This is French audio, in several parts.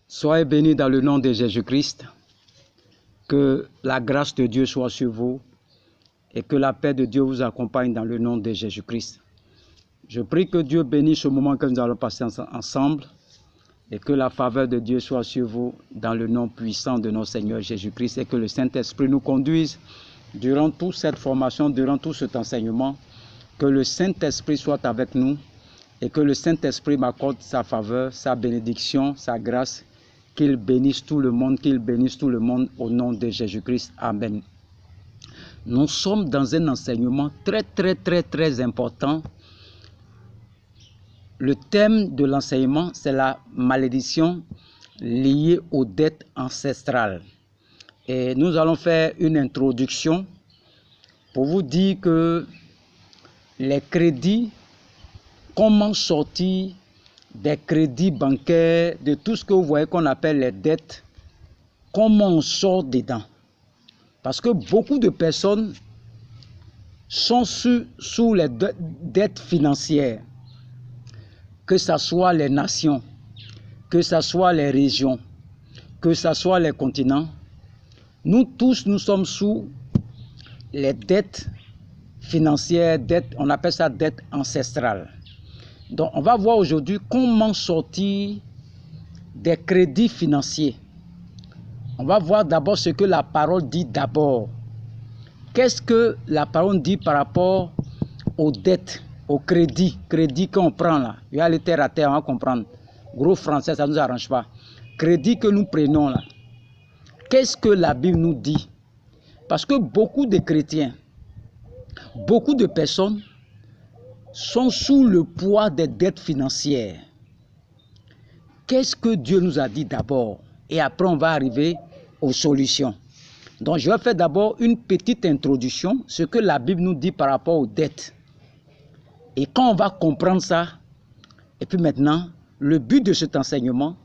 Soyez bénis dans le nom de Jésus-Christ. Que la grâce de Dieu soit sur vous et que la paix de Dieu vous accompagne dans le nom de Jésus-Christ. Je prie que Dieu bénisse ce moment que nous allons passer ensemble et que la faveur de Dieu soit sur vous dans le nom puissant de notre Seigneur Jésus-Christ et que le Saint-Esprit nous conduise durant toute cette formation, durant tout cet enseignement. Que le Saint-Esprit soit avec nous et que le Saint-Esprit m'accorde sa faveur, sa bénédiction, sa grâce. Qu'il bénisse tout le monde, au nom de Jésus-Christ. Amen. Nous sommes dans un enseignement très important. Le thème de l'enseignement, c'est la malédiction liée aux dettes ancestrales. Et nous allons faire une introduction pour vous dire que les crédits, comment sortir des crédits bancaires, de tout ce que vous voyez qu'on appelle les dettes, comment on sort dedans. Parce que beaucoup de personnes sont sous les dettes financières, que ce soit les nations, que ce soit les régions, que ce soit les continents. Nous tous, nous sommes sous les dettes financières, on appelle ça dette ancestrale. Donc, on va voir aujourd'hui comment sortir des crédits financiers. On va voir d'abord ce que la parole dit d'abord. Qu'est-ce que la parole dit par rapport aux dettes, aux crédits qu'on prend là. Il y a les terre à terre, on va comprendre. Gros français, ça ne nous arrange pas. Crédit que nous prenons là. Qu'est-ce que la Bible nous dit? Parce que beaucoup de chrétiens, beaucoup de personnes sont sous le poids des dettes financières. Qu'est-ce que Dieu nous a dit d'abord? Et après, on va arriver aux solutions. Donc, je vais faire d'abord une petite introduction, ce que la Bible nous dit par rapport aux dettes. Et quand on va comprendre ça, et puis maintenant, le but de cet enseignement,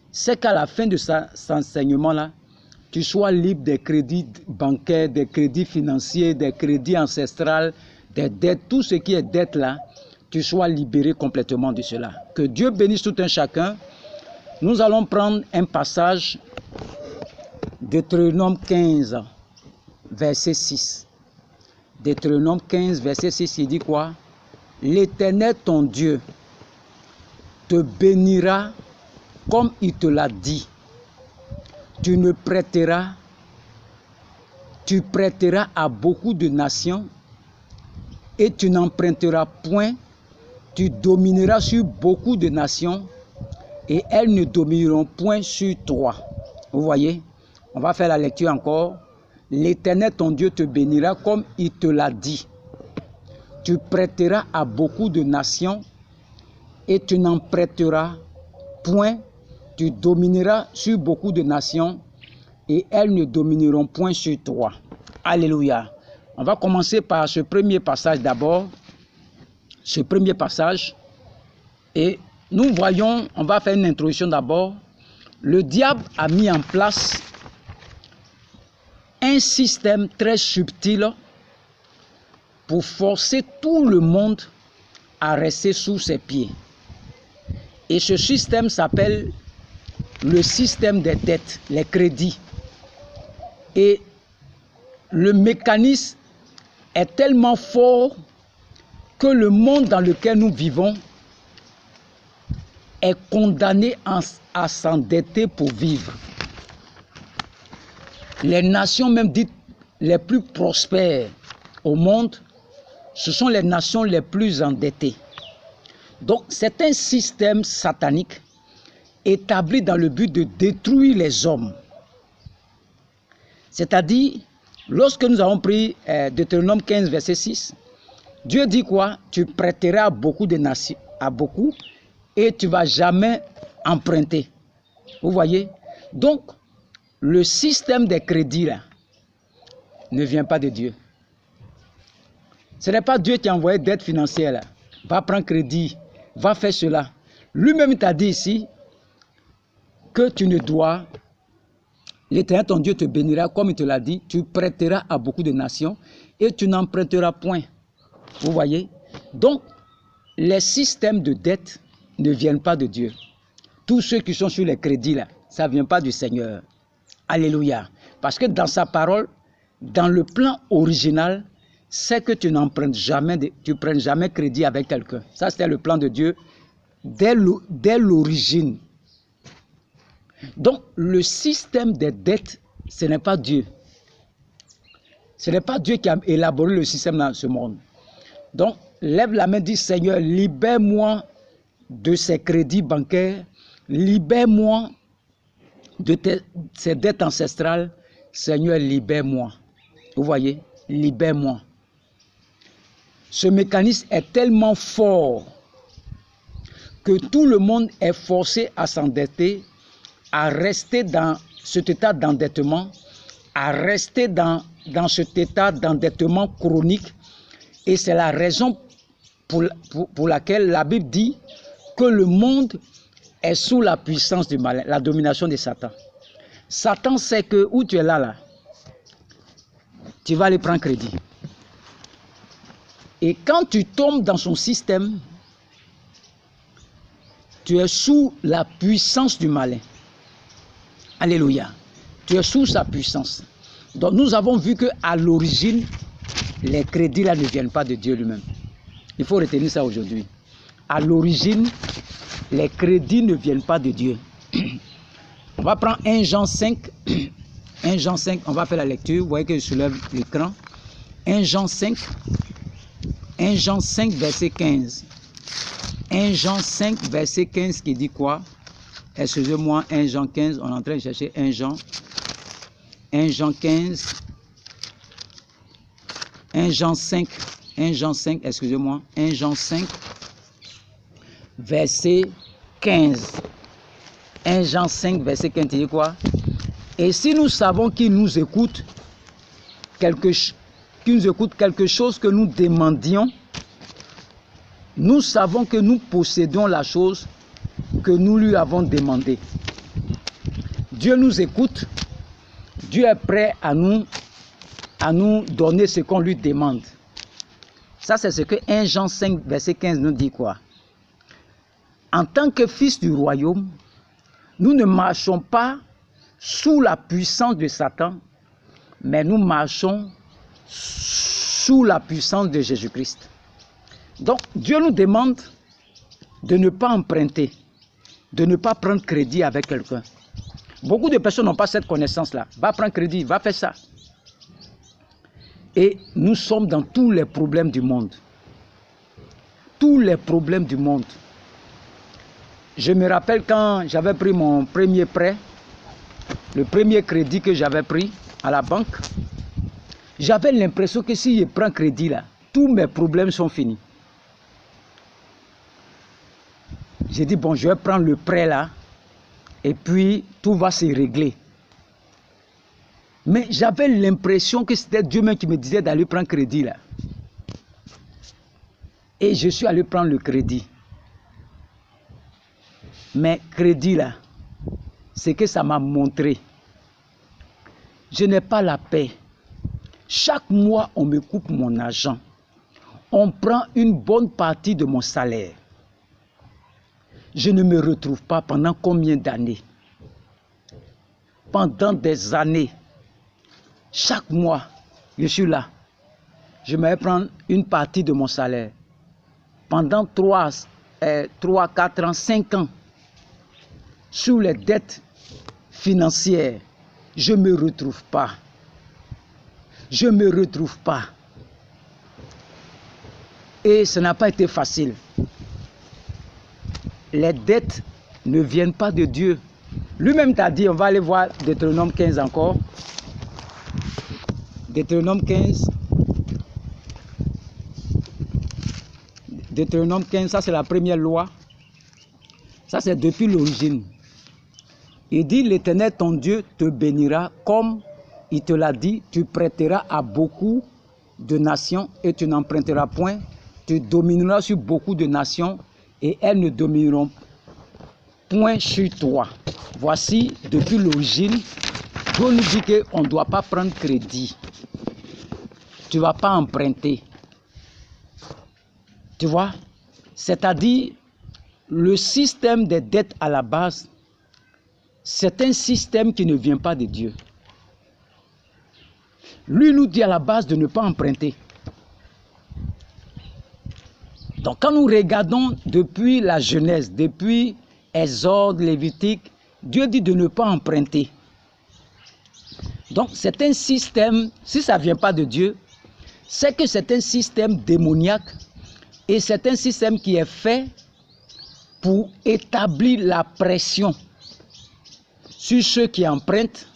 c'est qu'à la fin de cet enseignement-là, tu sois libre des crédits bancaires, des crédits financiers, des crédits ancestrales, des dettes, tout ce qui est dette là, tu sois libéré complètement de cela. Que Dieu bénisse tout un chacun. Nous allons prendre un passage de Deutéronome 15, verset 6. Deutéronome 15, verset 6, il dit quoi? L'Éternel ton Dieu te bénira comme il te l'a dit. Tu prêteras à beaucoup de nations et tu n'emprunteras point, tu domineras sur beaucoup de nations et elles ne domineront point sur toi. Vous voyez? On va faire la lecture encore. L'Éternel ton Dieu te bénira comme il te l'a dit. Tu prêteras à beaucoup de nations et tu n'emprunteras point, tu domineras sur beaucoup de nations et elles ne domineront point sur toi. Alléluia. On va commencer par ce premier passage d'abord. Ce premier passage. Et nous voyons, on va faire une introduction d'abord. Le diable a mis en place un système très subtil pour forcer tout le monde à rester sous ses pieds. Et ce système s'appelle le système des dettes, les crédits. Et le mécanisme est tellement fort que le monde dans lequel nous vivons est condamné à s'endetter pour vivre. Les nations même dites les plus prospères au monde, ce sont les nations les plus endettées. Donc c'est un système satanique établi dans le but de détruire les hommes. C'est-à-dire, lorsque nous avons pris Deutéronome 15, verset 6, Dieu dit quoi? Tu prêteras à beaucoup de nations, à beaucoup, et tu ne vas jamais emprunter. Vous voyez? Donc, le système des crédits là, ne vient pas de Dieu. Ce n'est pas Dieu qui a envoyé d'aide financière là. Va prendre crédit, va faire cela. Lui-même t'a dit ici que tu ne dois, l'Éternel ton Dieu te bénira comme il te l'a dit, tu prêteras à beaucoup de nations et tu n'emprunteras point. Vous voyez? Donc, les systèmes de dette ne viennent pas de Dieu. Tous ceux qui sont sur les crédits là, ça ne vient pas du Seigneur. Alléluia. Parce que dans sa parole, dans le plan original, c'est que tu n'empruntes jamais, tu ne prends jamais crédit avec quelqu'un. Ça, c'était le plan de Dieu dès l'origine. Donc, le système des dettes, ce n'est pas Dieu. Ce n'est pas Dieu qui a élaboré le système dans ce monde. Donc, lève la main, dis Seigneur, libère-moi de ces crédits bancaires, libère-moi de ces dettes ancestrales. Seigneur, libère-moi. Vous voyez, libère-moi. Ce mécanisme est tellement fort que tout le monde est forcé à s'endetter, à rester dans cet état d'endettement, à rester dans cet état d'endettement chronique. Et c'est la raison pour laquelle la Bible dit que le monde est sous la puissance du malin, la domination de Satan. Satan sait que où tu es là, tu vas aller prendre crédit. Et quand tu tombes dans son système, tu es sous la puissance du malin. Alléluia. Tu es sous sa puissance. Donc nous avons vu qu'à l'origine, les crédits là ne viennent pas de Dieu lui-même. Il faut retenir ça aujourd'hui. À l'origine, les crédits ne viennent pas de Dieu. On va prendre 1 Jean 5. 1 Jean 5, on va faire la lecture. Vous voyez que je soulève l'écran. 1 Jean 5. 1 Jean 5, verset 15. 1 Jean 5, verset 15 qui dit quoi? Excusez-moi, 1 Jean 15, on est en train de chercher 1 Jean. 1 Jean 15. 1 Jean 5. 1 Jean 5, excusez-moi. 1 Jean 5, verset 15. 1 Jean 5, verset 15, il dit quoi? Et si nous savons qu'il nous écoute, quelque chose que nous demandions, nous savons que nous possédons la chose que nous lui avons demandé. Dieu nous écoute. Dieu est prêt à nous donner ce qu'on lui demande. Ça, c'est ce que 1 Jean 5, verset 15 nous dit quoi? En tant que fils du royaume, nous ne marchons pas sous la puissance de Satan, mais nous marchons sous la puissance de Jésus-Christ. Donc, Dieu nous demande de ne pas emprunter, de ne pas prendre crédit avec quelqu'un. Beaucoup de personnes n'ont pas cette connaissance-là. Va prendre crédit, va faire ça. Et nous sommes dans tous les problèmes du monde. Tous les problèmes du monde. Je me rappelle quand j'avais pris mon premier prêt, le premier crédit que j'avais pris à la banque, j'avais l'impression que si je prends crédit là, tous mes problèmes sont finis. J'ai dit, bon, je vais prendre le prêt là, et puis tout va se régler. Mais j'avais l'impression que c'était Dieu même qui me disait d'aller prendre crédit là. Et je suis allé prendre le crédit. Mais crédit là, c'est que ça m'a montré. Je n'ai pas la paix. Chaque mois, on me coupe mon argent. On prend une bonne partie de mon salaire. Je ne me retrouve pas pendant combien d'années? Pendant des années. Chaque mois, je suis là. Je vais prendre une partie de mon salaire. Pendant 3, 4 ans, 5 ans, sous les dettes financières, je ne me retrouve pas. Je ne me retrouve pas. Et ce n'a pas été facile. Les dettes ne viennent pas de Dieu. Lui-même t'a dit, on va aller voir Deutéronome 15 encore. Deutéronome 15. Deutéronome 15, ça c'est la première loi. Ça c'est depuis l'origine. Il dit, l'Éternel ton Dieu te bénira comme il te l'a dit, tu prêteras à beaucoup de nations et tu n'emprunteras point. Tu domineras sur beaucoup de nations et elles ne domineront point sur toi. Voici, depuis l'origine, Dieu nous dit qu'on ne doit pas prendre crédit. Tu ne vas pas emprunter. Tu vois? C'est-à-dire, le système des dettes à la base c'est un système qui ne vient pas de Dieu. Lui nous dit à la base de ne pas emprunter. Donc quand nous regardons depuis la Genèse, depuis Exode, Lévitique, Dieu dit de ne pas emprunter. Donc c'est un système, si ça ne vient pas de Dieu, c'est que c'est un système démoniaque et c'est un système qui est fait pour établir la pression sur ceux qui empruntent,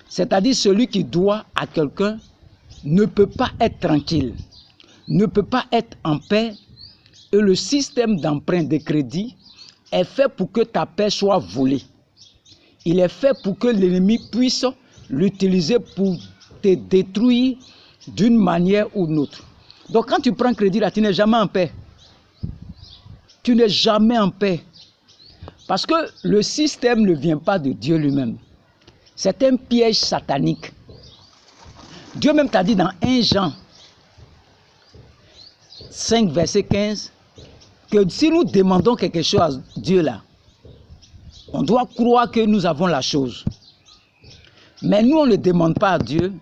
c'est-à-dire celui qui doit à quelqu'un ne peut pas être tranquille, ne peut pas être en paix. Et le système d'emprunt de crédit est fait pour que ta paix soit volée. Il est fait pour que l'ennemi puisse l'utiliser pour te détruire d'une manière ou d'une autre. Donc quand tu prends crédit là, tu n'es jamais en paix. Tu n'es jamais en paix. Parce que le système ne vient pas de Dieu lui-même. C'est un piège satanique. Dieu même t'a dit dans 1 Jean 5, verset 15, que si nous demandons quelque chose à Dieu là, on doit croire que nous avons la chose. Mais nous, on ne demande pas à Dieu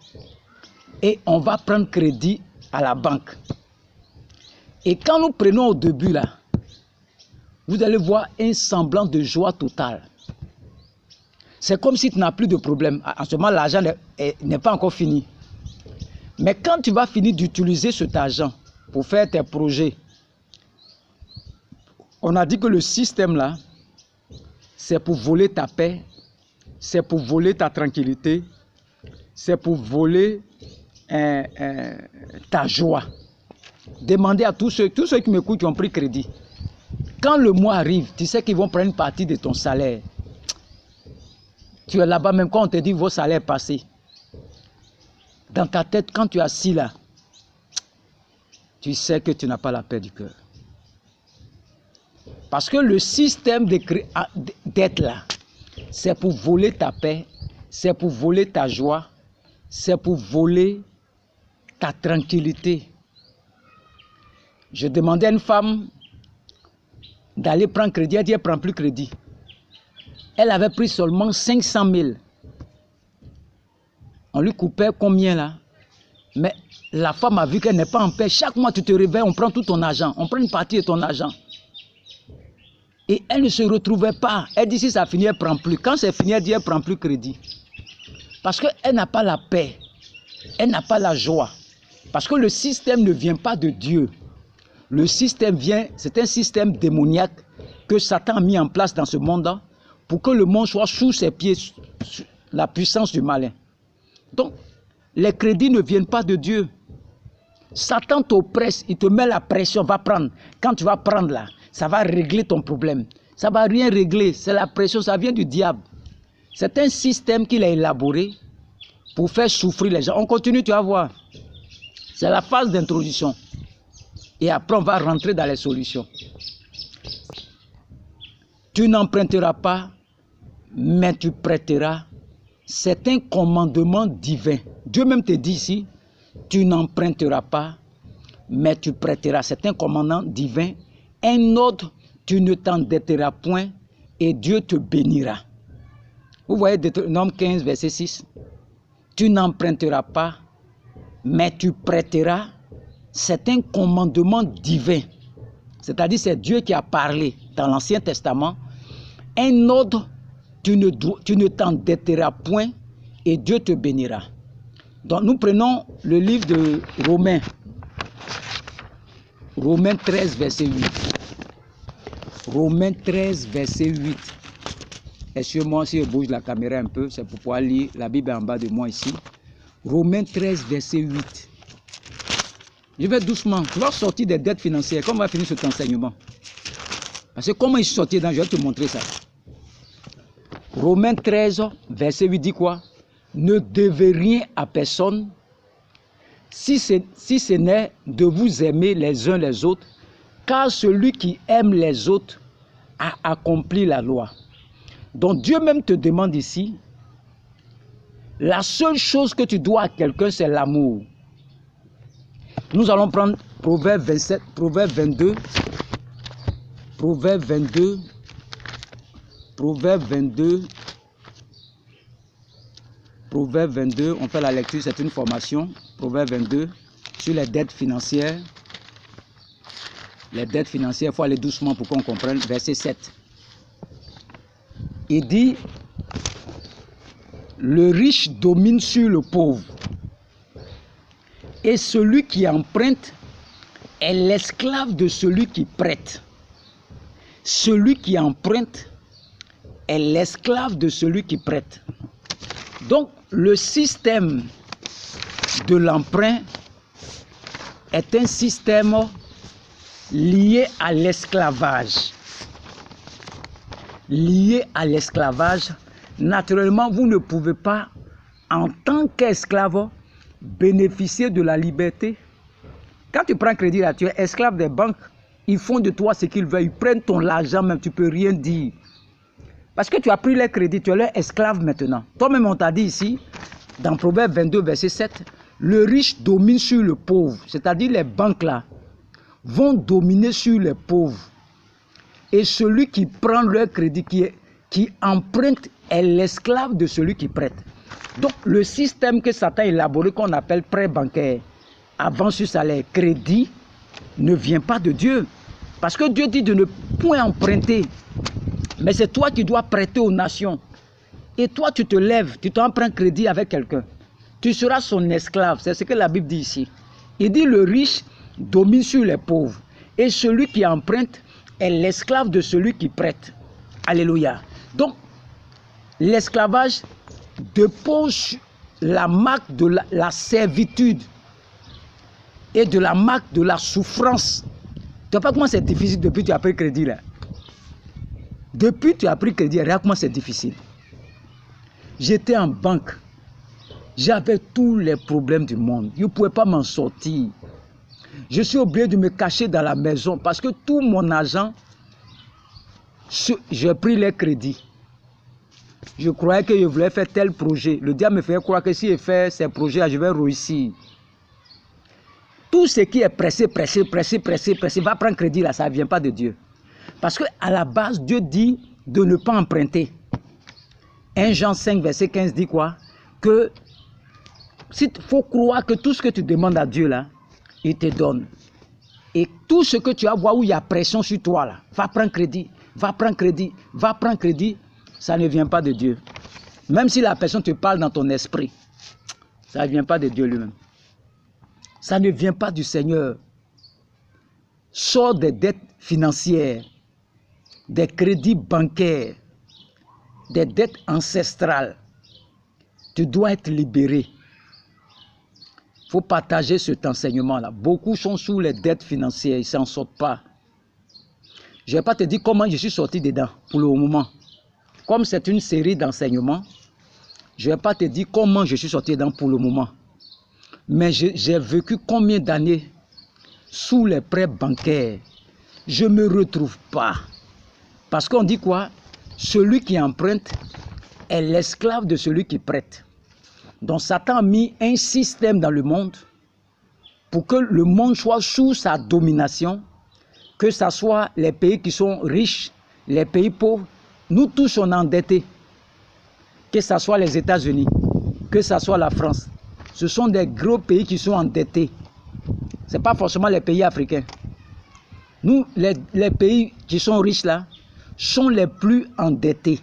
et on va prendre crédit à la banque. Et quand nous prenons au début là, vous allez voir un semblant de joie totale. C'est comme si tu n'as plus de problème. En ce moment, l'argent n'est pas encore fini. Mais quand tu vas finir d'utiliser cet argent pour faire tes projets, on a dit que le système là, c'est pour voler ta paix, c'est pour voler ta tranquillité, c'est pour voler ta joie. Demandez à tous ceux qui m'écoutent qui ont pris crédit. Quand le mois arrive, tu sais qu'ils vont prendre une partie de ton salaire. Tu es là-bas, même quand on te dit vos salaires passés. Dans ta tête, quand tu es assis là, tu sais que tu n'as pas la paix du cœur. Parce que le système d'être là, c'est pour voler ta paix, c'est pour voler ta joie, c'est pour voler ta tranquillité. Je demandais à une femme d'aller prendre crédit, elle dit elle ne prend plus crédit. Elle avait pris seulement 500 000. On lui coupait combien là? Mais la femme a vu qu'elle n'est pas en paix. Chaque mois tu te réveilles, on prend tout ton argent, on prend une partie de ton argent. Et elle ne se retrouvait pas. Elle dit si ça finit, elle ne prend plus. Quand c'est fini, elle dit elle ne prend plus crédit. Parce qu'elle n'a pas la paix. Elle n'a pas la joie. Parce que le système ne vient pas de Dieu. Le système vient, c'est un système démoniaque que Satan a mis en place dans ce monde pour que le monde soit sous ses pieds, la puissance du malin. Donc, les crédits ne viennent pas de Dieu. Satan t'oppresse, il te met la pression, va prendre. Quand tu vas prendre là, ça va régler ton problème. Ça ne va rien régler, c'est la pression, ça vient du diable. C'est un système qu'il a élaboré pour faire souffrir les gens. On continue, tu vas voir. C'est la phase d'introduction. Et après, on va rentrer dans les solutions. Tu n'emprunteras pas, mais tu prêteras. C'est un commandement divin. Dieu même te dit ici, tu n'emprunteras pas, mais tu prêteras. C'est un commandement divin. Un autre, tu ne t'endetteras point et Dieu te bénira. Vous voyez Deutéronome 15, verset 6. Tu n'emprunteras pas, mais tu prêteras. C'est un commandement divin. C'est-à-dire c'est Dieu qui a parlé dans l'Ancien Testament. Un autre, tu ne t'endetteras point et Dieu te bénira. Donc nous prenons le livre de Romains. Romains 13, verset 8. Romains 13, verset 8. Excusez-moi si je bouge la caméra un peu, c'est pour pouvoir lire. La Bible est en bas de moi ici. Romains 13, verset 8. Je vais doucement. Tu vas sortir des dettes financières. Comment on va finir cet enseignement? Parce que comment ils sont sortis dedans, je vais te montrer ça. Romains 13, verset 8 dit quoi? Ne devez rien à personne, si ce n'est de vous aimer les uns les autres, car celui qui aime les autres a accompli la loi. Donc Dieu même te demande ici, la seule chose que tu dois à quelqu'un, c'est l'amour. Nous allons prendre Proverbe 27, Proverbe 22, Proverbe 22, Proverbe 22, Proverbe 22, on fait la lecture, c'est une formation. Proverbe 22, sur les dettes financières. Les dettes financières, il faut aller doucement pour qu'on comprenne. Verset 7. Il dit, le riche domine sur le pauvre. Et celui qui emprunte est l'esclave de celui qui prête. Celui qui emprunte est l'esclave de celui qui prête. Donc, le système de l'emprunt est un système lié à l'esclavage. Lié à l'esclavage. Naturellement, vous ne pouvez pas, en tant qu'esclave, bénéficier de la liberté. Quand tu prends crédit là, tu es esclave des banques. Ils font de toi ce qu'ils veulent. Ils prennent ton argent même, tu ne peux rien dire. Parce que tu as pris les crédits, tu es leur esclave maintenant. Toi-même, on t'a dit ici, dans Proverbe 22, verset 7, le riche domine sur le pauvre. C'est-à-dire les banques là vont dominer sur les pauvres. Et celui qui prend leur crédit, qui emprunte, est l'esclave de celui qui prête. Donc, le système que Satan a élaboré, qu'on appelle prêt bancaire, avance sur salaire, crédit, ne vient pas de Dieu. Parce que Dieu dit de ne point emprunter. Mais c'est toi qui dois prêter aux nations. Et toi, tu te lèves, tu t'empruntes crédit avec quelqu'un. Tu seras son esclave. C'est ce que la Bible dit ici. Il dit le riche domine sur les pauvres. Et celui qui emprunte est l'esclave de celui qui prête. Alléluia. Donc, l'esclavage dépose la marque de la servitude et de la marque de la souffrance. Tu ne sais pas comment c'est difficile depuis que tu as pris crédit là. Depuis que tu as pris crédit, regarde comment c'est difficile. J'étais en banque. J'avais tous les problèmes du monde. Je ne pouvais pas m'en sortir. Je suis obligé de me cacher dans la maison parce que tout mon argent, j'ai pris les crédits. Je croyais que je voulais faire tel projet. Le diable me fait croire que si je fais ces projets, je vais réussir. Tout ce qui est pressé, va prendre crédit là, ça ne vient pas de Dieu. Parce qu'à la base, Dieu dit de ne pas emprunter. 1 Jean 5, verset 15 dit quoi? Que il faut croire que tout ce que tu demandes à Dieu là, il te donne. Et tout ce que tu as voir où il y a pression sur toi là, va prendre crédit, va prendre crédit, va prendre crédit, ça ne vient pas de Dieu. Même si la personne te parle dans ton esprit, ça ne vient pas de Dieu lui-même. Ça ne vient pas du Seigneur. Sors des dettes financières, des crédits bancaires, des dettes ancestrales. Tu dois être libéré. Il faut partager cet enseignement-là. Beaucoup sont sous les dettes financières, ils ne s'en sortent pas. Je ne vais pas te dire comment je suis sorti dedans pour le moment. Comme c'est une série d'enseignements, je ne vais pas te dire comment je suis sorti dedans pour le moment. Mais j'ai vécu combien d'années sous les prêts bancaires. Je ne me retrouve pas. Parce qu'on dit quoi? Celui qui emprunte est l'esclave de celui qui prête. Donc Satan a mis un système dans le monde pour que le monde soit sous sa domination, que ce soit les pays qui sont riches, les pays pauvres. Nous tous sommes endettés. Que ce soit les États-Unis, que ce soit la France. Ce sont des gros pays qui sont endettés. Ce n'est pas forcément les pays africains. Nous, les pays qui sont riches là, sont les plus endettés.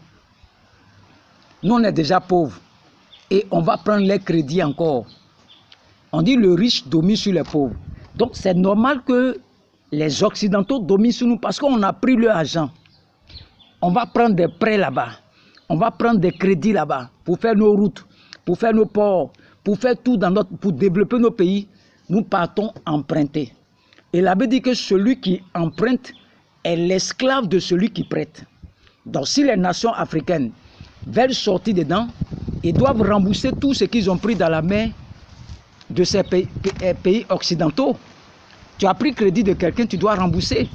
Nous, on est déjà pauvres. Et on va prendre les crédits encore. On dit le riche domine sur les pauvres. Donc c'est normal que les Occidentaux dominent sur nous parce qu'on a pris leur argent. On va prendre des prêts là-bas. On va prendre des crédits là-bas pour faire nos routes, pour faire nos ports, pour faire tout pour développer nos pays. Nous partons emprunter. Et la Bible dit que celui qui emprunte est l'esclave de celui qui prête. Donc si les nations africaines veulent sortir dedans, ils doivent rembourser tout ce qu'ils ont pris dans la main de ces pays occidentaux. Tu as pris crédit de quelqu'un, tu dois rembourser.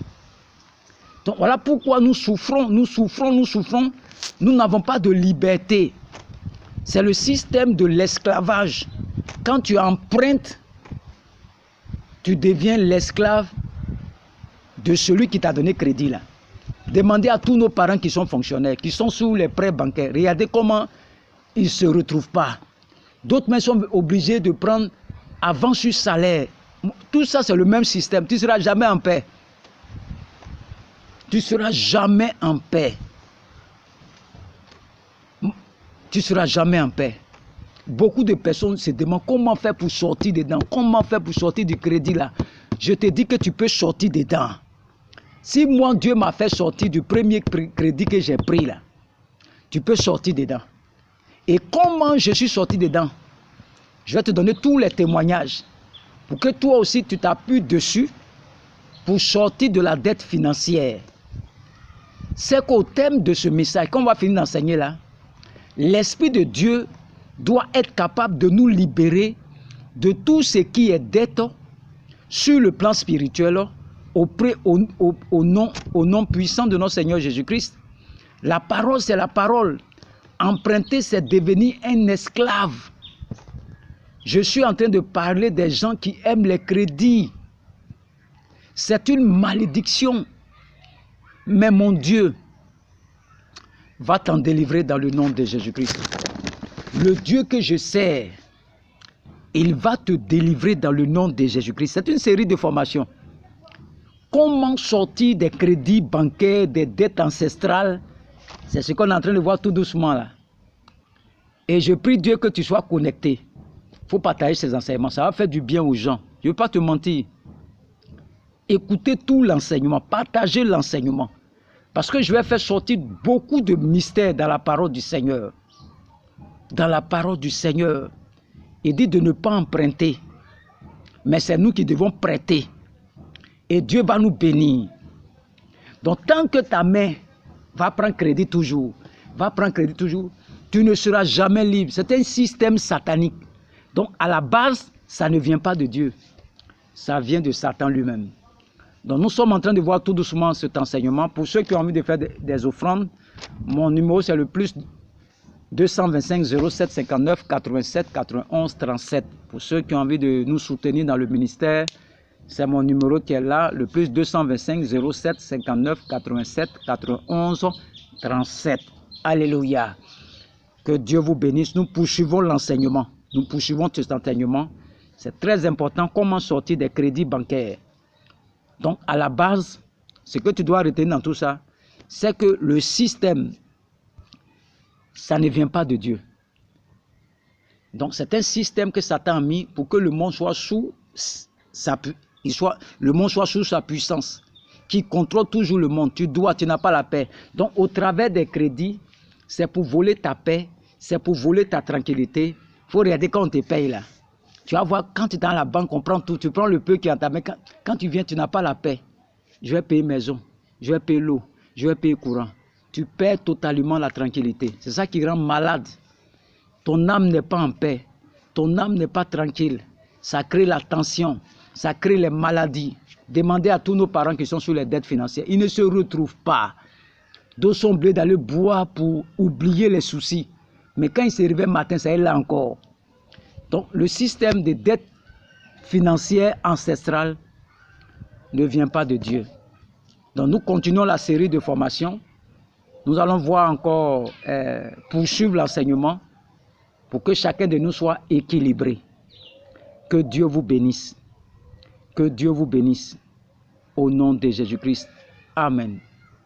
Donc voilà pourquoi nous souffrons. Nous n'avons pas de liberté. C'est le système de l'esclavage. Quand tu empruntes, tu deviens l'esclave de celui qui t'a donné crédit là. Demandez à tous nos parents qui sont fonctionnaires, qui sont sous les prêts bancaires. Regardez comment ils ne se retrouvent pas. D'autres même sont obligés de prendre avant sur salaire. Tout ça, c'est le même système. Tu ne seras jamais en paix. Tu ne seras jamais en paix. Tu ne seras jamais en paix. Beaucoup de personnes se demandent comment faire pour sortir dedans. Comment faire pour sortir du crédit là. Je te dis que tu peux sortir dedans. Si moi, Dieu m'a fait sortir du premier crédit que j'ai pris là, tu peux sortir dedans. Et comment je suis sorti dedans? Je vais te donner tous les témoignages pour que toi aussi tu t'appuies dessus pour sortir de la dette financière. C'est qu'au thème de ce message, qu'on va finir d'enseigner là, l'Esprit de Dieu doit être capable de nous libérer de tout ce qui est dette sur le plan spirituel au nom puissant de notre Seigneur Jésus-Christ. La parole, c'est la parole. Emprunter, c'est devenir un esclave. Je suis en train de parler des gens qui aiment les crédits. C'est une malédiction. Mais mon Dieu va t'en délivrer dans le nom de Jésus-Christ. Le Dieu que je sers, il va te délivrer dans le nom de Jésus-Christ. C'est une série de formations. Comment sortir des crédits bancaires, des dettes ancestrales? C'est ce qu'on est en train de voir tout doucement là. Et je prie Dieu que tu sois connecté. Il faut partager ces enseignements. Ça va faire du bien aux gens. Je ne veux pas te mentir. Écoutez tout l'enseignement. Partagez l'enseignement. Parce que je vais faire sortir beaucoup de mystères dans la parole du Seigneur. Dans la parole du Seigneur. Il dit de ne pas emprunter. Mais c'est nous qui devons prêter. Et Dieu va nous bénir. Donc tant que ta main va prendre crédit toujours, tu ne seras jamais libre. C'est un système satanique. Donc à la base, ça ne vient pas de Dieu. Ça vient de Satan lui-même. Donc nous sommes en train de voir tout doucement cet enseignement. Pour ceux qui ont envie de faire des offrandes, mon numéro c'est le plus 225 07 59 87 91 37. Pour ceux qui ont envie de nous soutenir dans le ministère, c'est mon numéro qui est là, le plus 225 07 59 87 91 37. Alléluia. Que Dieu vous bénisse. Nous poursuivons l'enseignement. Nous poursuivons cet enseignement. C'est très important. Comment sortir des crédits bancaires. Donc, à la base, ce que tu dois retenir dans tout ça, c'est que le système, ça ne vient pas de Dieu. Donc, c'est un système que Satan a mis pour que le monde soit sous le monde soit sous sa puissance, qui contrôle toujours le monde. Tu n'as pas la paix. Donc, au travers des crédits, c'est pour voler ta paix, c'est pour voler ta tranquillité. Il faut regarder quand on te paye là. Tu vas voir, quand tu es dans la banque, on prend tout. Tu prends le peu qui est en ta main. Quand tu viens, tu n'as pas la paix. Je vais payer maison, je vais payer l'eau, je vais payer courant. Tu perds totalement la tranquillité. C'est ça qui rend malade. Ton âme n'est pas en paix. Ton âme n'est pas tranquille. Ça crée la tension. Ça crée les maladies. Demandez à tous nos parents qui sont sur les dettes financières. Ils ne se retrouvent pas. D'autres sont obligés d'aller boire pour oublier les soucis. Mais quand ils se réveillent le matin, ça est là encore. Donc, le système de dette financière ancestrale ne vient pas de Dieu. Donc, nous continuons la série de formations. Nous allons voir encore, poursuivre l'enseignement pour que chacun de nous soit équilibré. Que Dieu vous bénisse. Que Dieu vous bénisse. Au nom de Jésus-Christ. Amen.